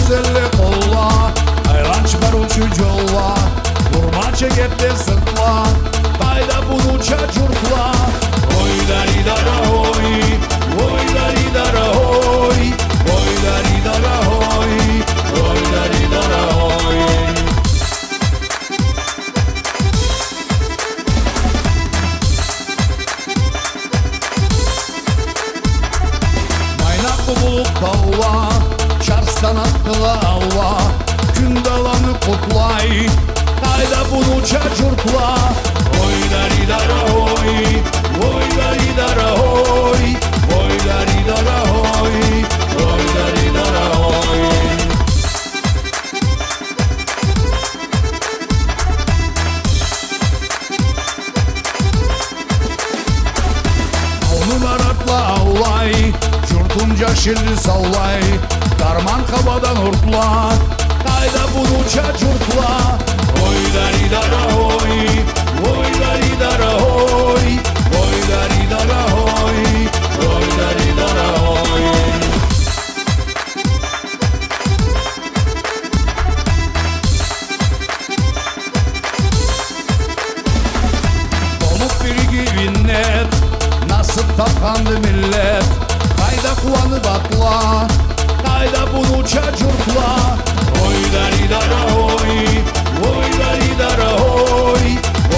özellik olla, aylan çıkar uçucu olla, vurma çekip de sırtla, kayda bunu çacurtla. Oy dari dara hoy, oy dari dara hoy, oy dari dara hoy, oy dari dara hoy. Buluk tavla, çarstan attıla avla, gün dalanı kutlay, kayda bunu çacurtla. Oy dari dara hoy, oy dari dara hoy, oy dari dara hoy, oy dari dara hoy. Onu aratla avlay, Tunca şilli sallay, darman kabadan hortla, kayda bunu çacurtla. Oy dari dara hoy, oy dari dara hoy, oy dari dara hoy, oy dari dara hoy. Dolup bir vinnet, nasıl tapandı millet, kayda kuvanı batla, kayda bunu çacurtla. Oy dari dara hoy, oy dari dara hoy,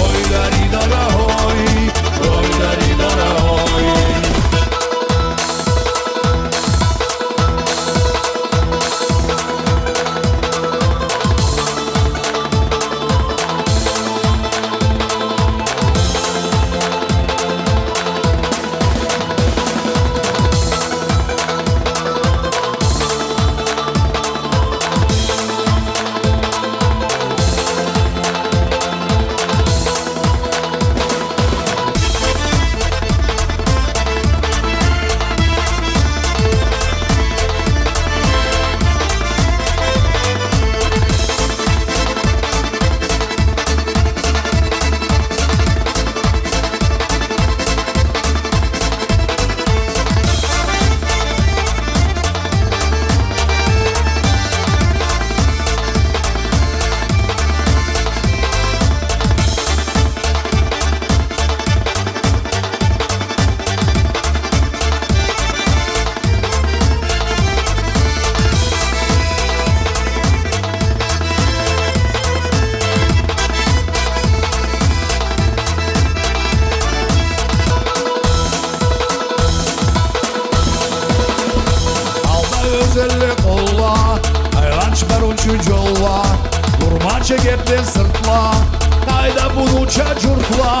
oy dari dara hoy, oy dari dara hoy. Özellik olla, aylan çıkar uçucu olla, vurma çekip de sırtla, kayda bunu çacurtla.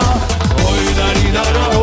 Oy dari dara